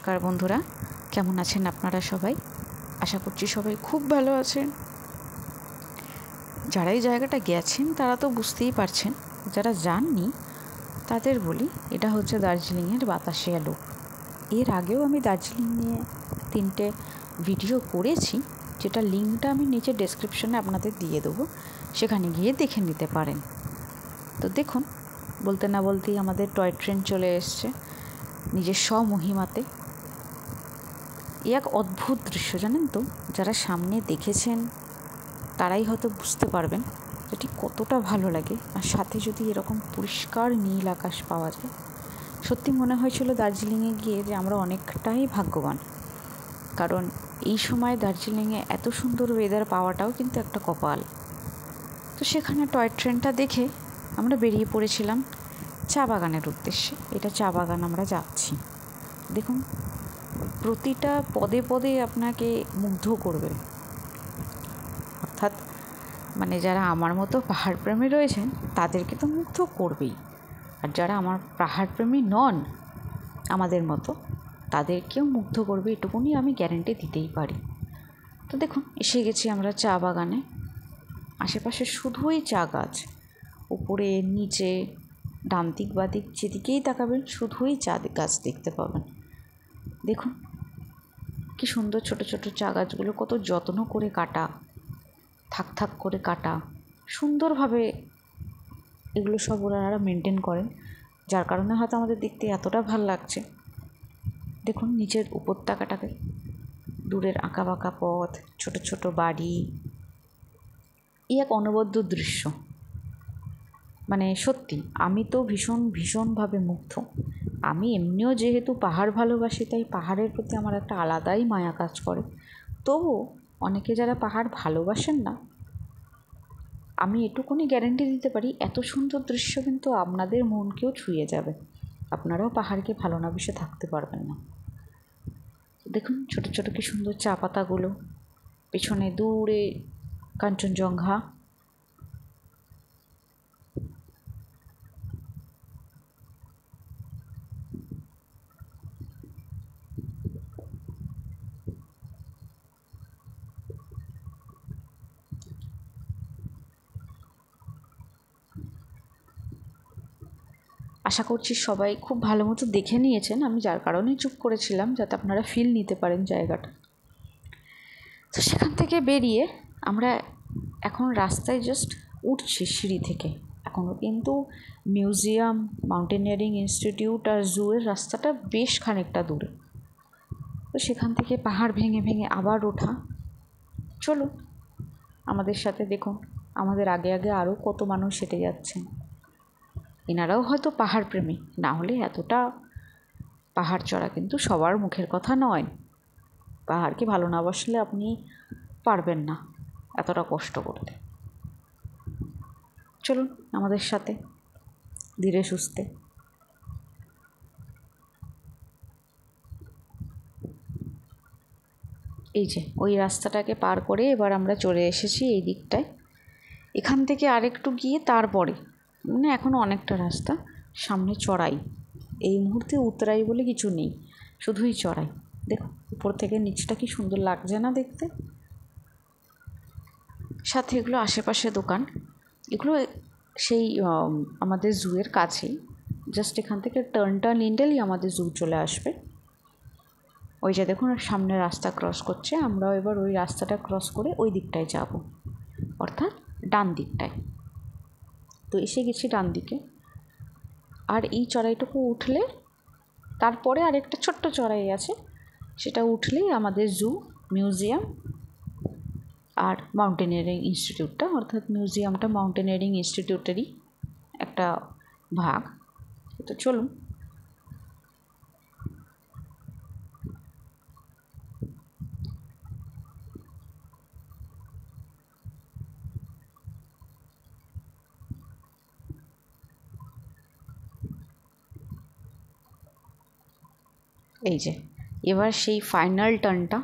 নমস্কার বন্ধুরা, কেমন আছেন আপনারা সবাই? আশা করছি সবাই খুব ভালো আছেন। যারা এই জায়গাটা গেছেন তারা তো বুঝতেই পারছেন, যারা যাননি তাদের বলি, এটা হচ্ছে দার্জিলিংয়ের বাতাসিয়া লুপ। এর আগেও আমি দার্জিলিং নিয়ে 3টে ভিডিও করেছি, যেটা লিঙ্কটা আমি নিচে ডেসক্রিপশনে আপনাদের দিয়ে দেবো, সেখানে গিয়ে দেখে নিতে পারেন। তো দেখুন, বলতে না বলতেই আমাদের টয় ট্রেন চলে এসছে নিজের স্বমহিমাতে। এক অদ্ভুত দৃশ্য, জানেন তো, যারা সামনে দেখেছেন তারাই হয়তো বুঝতে পারবেন এটি কতটা ভালো লাগে। আর সাথে যদি এরকম পরিষ্কার নীল আকাশ পাওয়া যায়, সত্যি মনে হয়েছিল দার্জিলিংয়ে গিয়ে যে আমরা অনেকটাই ভাগ্যবান। কারণ এই সময় দার্জিলিংয়ে এত সুন্দর ওয়েদার পাওয়াটাও কিন্তু একটা কপাল। তো সেখানে টয় ট্রেনটা দেখে আমরা বেরিয়ে পড়েছিলাম চা বাগানের উদ্দেশ্যে। এটা চা বাগান, আমরা যাচ্ছি। দেখুন, প্রতিটা পদে পদে আপনাকে মুগ্ধ করবে। অর্থাৎ যারা আমার মতো পাহাড়প্রেমী রয়েছেন তাদেরকে তো মুগ্ধ করবেই, আর যারা আমার পাহাড়প্রেমী নন আমাদের মতো তাদেরকেও মুগ্ধ করবে, এটুকুনি আমি গ্যারেন্টি দিতেই পারি। তো দেখুন, এসে গেছি আমরা চা বাগানে। আশেপাশে শুধুই চা গাছ, উপরে নিচে ডান দিক বা দিক যেদিকেই তাকাবেন শুধুই চা গাছ দেখতে পাবেন। দেখুন কি সুন্দর ছোট ছোট চা গাছগুলো, কত যত্ন করে কাটা, থাক থাক করে কাটা, সুন্দরভাবে এগুলো সব ওনারা মেনটেন করেন, যার কারণে হয়তো আমাদের দেখতে এতটা ভাল লাগছে। দেখুন নিচের উপত্যকাটাকে, দূরের আঁকা বাঁকা পথ, ছোট ছোট বাড়ি, এক অনবদ্য দৃশ্য। সত্যি আমি তো ভীষণভাবে মুগ্ধ। আমি এমনিও যেহেতু পাহাড় ভালোবাসি, তাই পাহাড়ের প্রতি আমার একটা আলাদাই মায়া কাজ করে। তবু অনেকে যারা পাহাড় ভালোবাসেন না, আমি এটুকুনি গ্যারেন্টি দিতে পারি এত সুন্দর দৃশ্য কিন্তু আপনাদের মনকেও ছুঁয়ে যাবে। আপনারাও পাহাড়কে ভালো না বেশে থাকতে পারবেন না। দেখুন ছোট ছোট কি সুন্দর চা পাতাগুলো, পেছনে দূরে কাঞ্চনজঙ্ঘা। আশা করছি সবাই খুব ভালো মতো দেখে নিয়েছেন, আমি যার কারণেই চুপ করেছিলাম, যাতে আপনারা ফিল নিতে পারেন জায়গাটা। তো সেখান থেকে বেরিয়ে আমরা এখন রাস্তায় জাস্ট উঠছি সিঁড়ি থেকে। এখনও কিন্তু মিউজিয়াম, মাউন্টেনিয়ারিং ইনস্টিটিউট আর জুয়ের রাস্তাটা বেশ খানিকটা দূরে। তো সেখান থেকে পাহাড় ভেঙে ভেঙে আবার ওঠা। চলুন আমাদের সাথে, দেখুন আমাদের আগে আগে আরও কত মানুষ হেঁটে যাচ্ছেন। এনারাও হয়তো পাহাড় প্রেমী, না হলে এতটা পাহাড় চড়া কিন্তু সবার মুখের কথা নয়। পাহাড়কে ভালো না বাসলে আপনি পারবেন না এতটা কষ্ট করতে। চলুন আমাদের সাথে ধীরে সুস্থে। এই যে ওই রাস্তাটাকে পার করে এবার আমরা চলে এসেছি এই দিকটায়। এখান থেকে আরেকটু গিয়ে তারপরে এখনও অনেকটা রাস্তা, সামনে চড়াই। এই মুহূর্তে উতরাই বলে কিছু নেই, শুধুই চড়াই। দেখো উপর থেকে নিচটা কি সুন্দর লাগছে না দেখতে। সাথে এগুলো আশেপাশে দোকান, এগুলো সেই আমাদের জুয়ের কাছেই। জাস্ট এখান থেকে টার্নটা নিলেই আমাদের জু চলে আসবে। ওই যে দেখুন সামনে রাস্তা ক্রস করছে, আমরাও এবার ওই রাস্তাটা ক্রস করে ওই দিকটায় যাব, অর্থাৎ ডান দিকটায়। তো এসে গেছি ডান দিকে। আর এই চড়াইটুকু উঠলে তারপরে আরেকটা ছোট্ট চড়াই আছে, সেটা উঠলেই আমাদের জু, মিউজিয়াম আর মাউন্টেনিয়ারিং ইনস্টিটিউটটা, অর্থাৎ মিউজিয়ামটা মাউন্টেনিয়ারিং ইনস্টিটিউটেরই একটা ভাগ। তো চলুন। এই যে এবার সেই ফাইনাল টার্নটা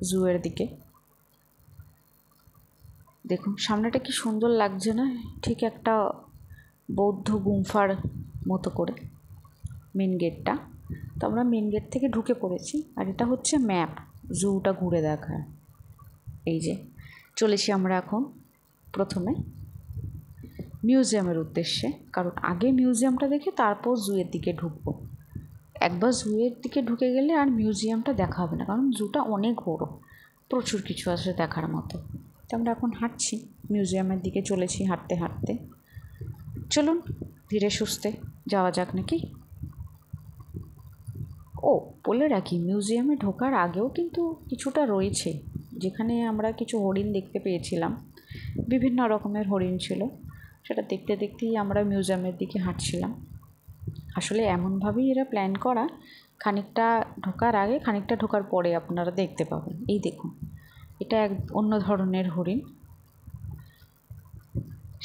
জুয়ের দিকে। দেখুন সামনেটা কি সুন্দর লাগছে না, ঠিক একটা বৌদ্ধ গুম্ফার মতো করে মেন গেটটা। তো আমরা মেন গেট থেকে ঢুকে পড়েছি। আর এটা হচ্ছে ম্যাপ, জুটা ঘুরে দেখায়। এই যে চলেছি আমরা এখন প্রথমে মিউজিয়ামের উদ্দেশ্যে, কারণ আগে মিউজিয়ামটা দেখে তারপর জুয়ের দিকে ঢুকবো। একবার জুয়ের দিকে ঢুকে গেলে আর মিউজিয়ামটা দেখা হবে না, কারণ জুটা অনেক বড়, প্রচুর কিছু আছে দেখার মতো। তো আমরা এখন হাঁটছি, মিউজিয়ামের দিকে চলেছি হাঁটতে হাঁটতে। চলুন ধীরে সুস্থে যাওয়া যাক নাকি। ও বলে রাখি, মিউজিয়ামে ঢোকার আগেও কিন্তু কিছুটা রয়েছে, যেখানে আমরা কিছু হরিণ দেখতে পেয়েছিলাম। বিভিন্ন রকমের হরিণ ছিল, সেটা দেখতে দেখতেই আমরা মিউজিয়ামের দিকে হাঁটছিলাম। আসলে এমনভাবেই এরা প্ল্যান করা, খানিকটা ঢোকার আগে খানিকটা ঢোকার পরে আপনারা দেখতে পাবেন। এই দেখুন, এটা এক অন্য ধরনের হরিণ।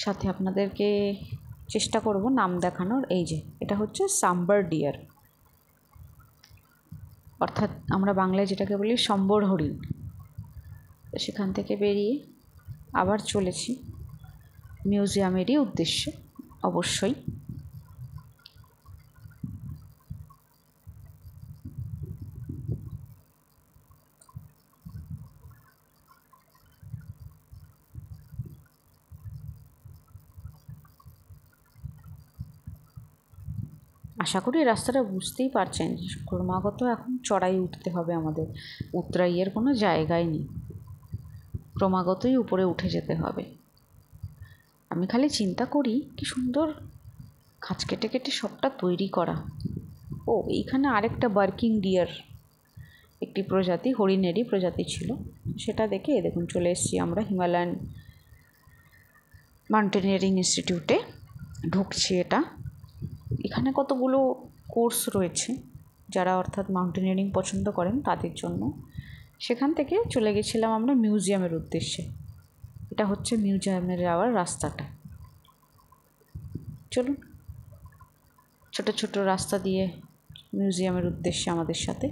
সাথে আপনাদেরকে চেষ্টা করব নাম দেখানোর। এই যে এটা হচ্ছে সাম্বার ডিয়ার, অর্থাৎ আমরা বাংলায় যেটাকে বলি সম্বর হরিণ। তো সেখান থেকে বেরিয়ে আবার চলেছি মিউজিয়ামেরই উদ্দেশ্যে অবশ্যই। আশা করি রাস্তাটা বুঝতেই পারছেন যে ক্রমাগত এখন চড়াই উঠতে হবে আমাদের, উতরাইয়ের কোনো জায়গাই নেই, ক্রমাগতই উপরে উঠে যেতে হবে। আমি খালি চিন্তা করি কি সুন্দর খাঁচ কেটে কেটে সবটা তৈরি করা। ও এইখানে আরেকটা বার্কিং ডিয়ার, একটি প্রজাতি, হরিণেরই প্রজাতি ছিল, সেটা দেখে দেখুন চলে এসেছি আমরা হিমালয়ান মাউন্টেনিয়ারিং ইনস্টিটিউটে ঢুকছি। এখানে কতগুলো কোর্স রয়েছে, যারা অর্থাৎ মাউন্টেনিয়ারিং পছন্দ করেন তাদের জন্য। সেখান থেকে চলে গেছিলাম আমরা মিউজিয়ামের উদ্দেশ্যে। এটা হচ্ছে মিউজিয়ামের যাওয়ার রাস্তাটা। চলুন ছোট ছোট রাস্তা দিয়ে মিউজিয়ামের উদ্দেশ্যে আমাদের সাথে।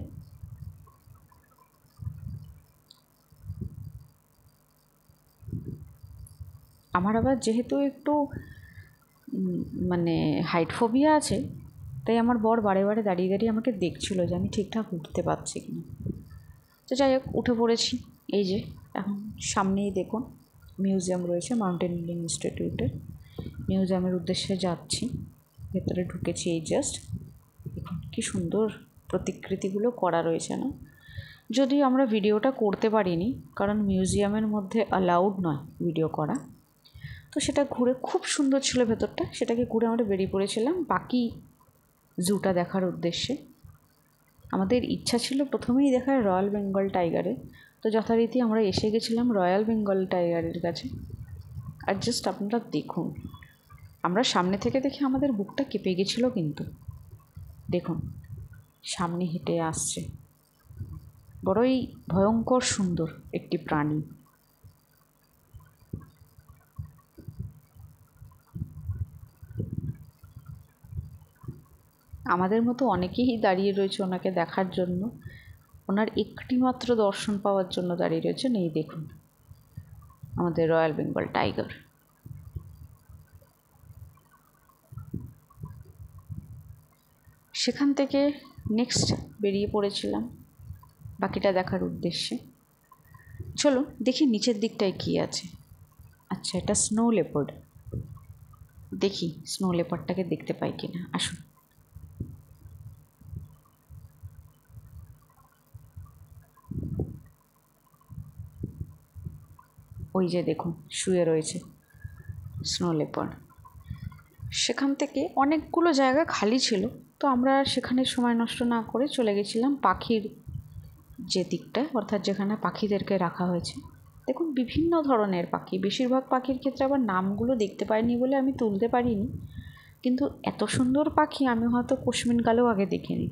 আমার আবার যেহেতু একটু মানে হাইট ফোবিয়া আছে, তাই আমার বর বারে বারে দাঁড়িয়ে দাঁড়িয়ে আমাকে দেখছিল যে আমি ঠিকঠাক উঠতে পারছি কিনা। তো যাই হোক উঠে পড়েছি। এই যে এখন সামনেই দেখুন মিউজিয়াম রয়েছে মাউন্টেনিয়ারিং ইনস্টিটিউটের। মিউজিয়ামের উদ্দেশ্যে যাচ্ছি, ভেতরে ঢুকেছি এই জাস্ট। দেখুন কী সুন্দর প্রতিকৃতিগুলো করা রয়েছে না? যদিও আমরা ভিডিওটা করতে পারিনি, কারণ মিউজিয়ামের মধ্যে অ্যালাউড নয় ভিডিও করা। তো সেটা ঘুরে খুব সুন্দর ছিল ভেতরটা, সেটাকে ঘুরে আমরা বেরিয়ে পড়েছিলাম বাকি জুটা দেখার উদ্দেশ্যে। আমাদের ইচ্ছা ছিল প্রথমেই দেখার রয়্যাল বেঙ্গল টাইগারে, তো যথারীতি আমরা এসে গেছিলাম রয়্যাল বেঙ্গল টাইগারের কাছে। আর জাস্ট আপনারা দেখুন, আমরা সামনে থেকে দেখে আমাদের বুকটা কেঁপে গেছিলো। কিন্তু দেখুন সামনে হেঁটে আসছে, বড়ই ভয়ঙ্কর সুন্দর একটি প্রাণী। আমাদের মতো অনেকেই দাঁড়িয়ে রয়েছে ওনাকে দেখার জন্য, ওনার একটি মাত্র দর্শন পাওয়ার জন্য দাঁড়িয়ে রয়েছেন। এই দেখুন আমাদের রয়্যাল বেঙ্গল টাইগার। সেখান থেকে নেক্সট বেরিয়ে পড়েছিলাম বাকিটা দেখার উদ্দেশ্যে। চলো দেখি নিচের দিকটায় কী আছে। আচ্ছা, এটা স্নো লেপার্ড। দেখি স্নো লেপার্ডটাকে দেখতে পাই কিনা। আসুন। ওই যে দেখুন শুয়ে রয়েছে স্নো লেপার্ড। সেখান থেকে অনেকগুলো জায়গা খালি ছিল, তো আমরা সেখানে সময় নষ্ট না করে চলে গেছিলাম পাখির যে দিকটা, অর্থাৎ যেখানে পাখিদেরকে রাখা হয়েছে। দেখুন বিভিন্ন ধরনের পাখি, বেশিরভাগ পাখির ক্ষেত্রে আবার নামগুলো দেখতে পাইনি বলে আমি তুলতে পারিনি, কিন্তু এত সুন্দর পাখি আমি হয়তো কোশমিনকালেও আগে দেখিনি।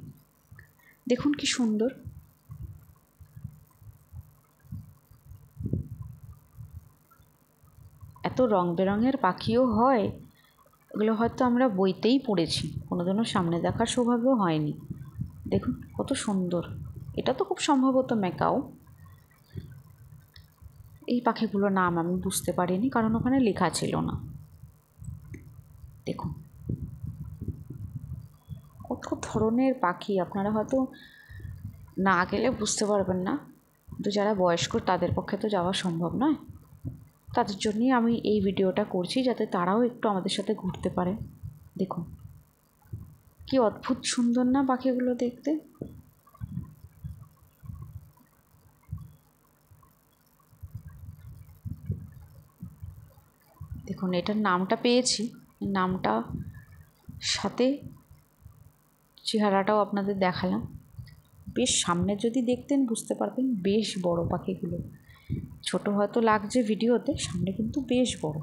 দেখুন কি সুন্দর। এত রং বেরঙের পাখিও হয়, এগুলো হয়তো আমরা বইতেই পড়েছি, কোনোদিনও সামনে দেখার সৌভাগ্য হয়নি। দেখুন কত সুন্দর। এটা তো খুব সম্ভবত ম্যাকাও। এই পাখিগুলোর নাম আমি বুঝতে পারিনি, কারণ ওখানে লেখা ছিল না। দেখুন কত ধরনের পাখি, আপনারা হয়তো না গেলে বুঝতে পারবেন না, কিন্তু যারা বয়স্ক তাদের পক্ষে তো যাওয়া সম্ভব নয়। তাদের জন্যই আমি এই ভিডিওটা করছি, যাতে তারাও একটু আমাদের সাথে ঘুরতে পারে। দেখুন কি অদ্ভুত সুন্দর না পাখিগুলো দেখতে। দেখুন এটার নামটা পেয়েছি, নামটা সাথে চেহারাটাও আপনাদের দেখালাম। বেশ সামনে যদি দেখতেন বুঝতে পারতেন বেশ বড় পাখিগুলো। ছোট হয়তো লাগছে ভিডিওতে, সামনে কিন্তু বেশ বড়।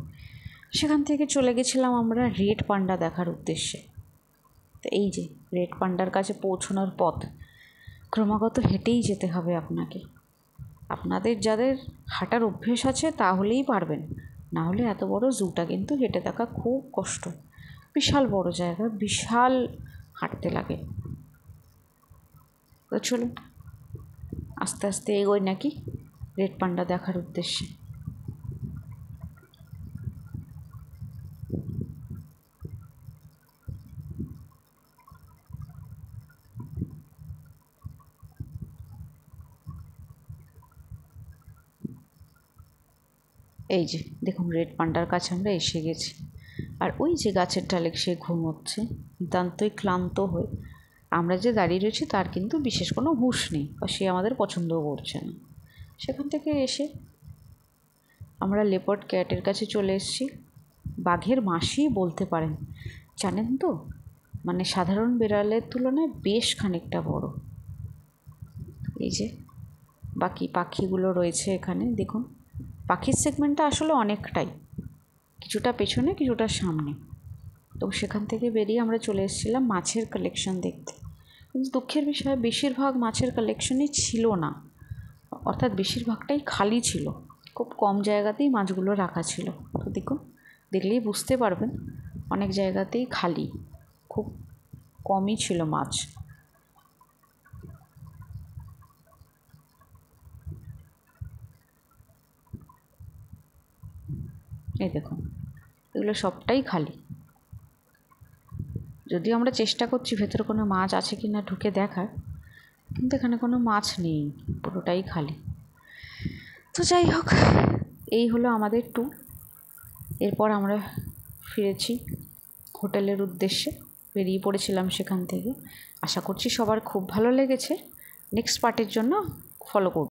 সেখান থেকে চলে গেছিলাম আমরা রেড পান্ডা দেখার উদ্দেশ্যে। তো এই যে রেড পান্ডার কাছে পৌঁছানোর পথ, ক্রমাগত হেঁটেই যেতে হবে আপনাকে। আপনাদের যাদের হাঁটার অভ্যেস আছে তাহলেই পারবেন, না হলে এত বড় জুটা কিন্তু হেঁটে দেখা খুব কষ্ট। বিশাল বড় জায়গা, বিশাল হাঁটতে লাগে। তো চলুন আস্তে আস্তে এগোই নাকি রেড পান্ডা দেখার উদ্দেশ্যে। এই যে দেখুন রেড পান্ডার কাছে আমরা এসে গেছি। আর ওই যে গাছের ডালে সে ঘুমোচ্ছে নিতান্তই ক্লান্ত হয়ে। আমরা যে দাঁড়িয়ে রয়েছি তার কিন্তু বিশেষ কোনো হুঁশ নেই, বা সে আমাদের পছন্দও করছে না। সেখান থেকে এসে আমরা লেপার্ড ক্যাটের কাছে চলে এসেছি। বাঘের মাসি বলতে পারেন, জানেন তো, মানে সাধারণ বিড়ালের তুলনায় বেশ খানিকটা বড়। এই যে বাকি পাখিগুলো রয়েছে এখানে দেখুন। পাখির সেগমেন্টটা আসলে অনেকটাই, কিছুটা পেছনে কিছুটা সামনে। তো সেখান থেকে বেরিয়ে আমরা চলে এসেছিলাম মাছের কালেকশন দেখতে। কিন্তু দুঃখের বিষয় বেশিরভাগ মাছের কালেকশনই ছিল না, অর্থাৎ বেশিরভাগটাই খালি ছিল। খুব কম জায়গাতেই মাছগুলো রাখা ছিল। তো দেখুন, দেখলেই বুঝতে পারবেন অনেক জায়গাতেই খালি, খুব কমই ছিল মাছ। এই দেখুন এগুলো সবটাই খালি। যদিও আমরা চেষ্টা করছি ভেতরে কোনো মাছ আছে কি না ঢুকে দেখার, কিন্তু এখানে কোনো মাছ নেই, পুরোটাই খালি। তো যাই হোক, এই হলো আমাদের ট্যুর। এরপর আমরা ফিরেছি হোটেলের উদ্দেশ্যে, বেরিয়ে পড়েছিলাম সেখান থেকে। আশা করছি সবার খুব ভালো লেগেছে। নেক্সট পার্টের জন্য ফলো করুন।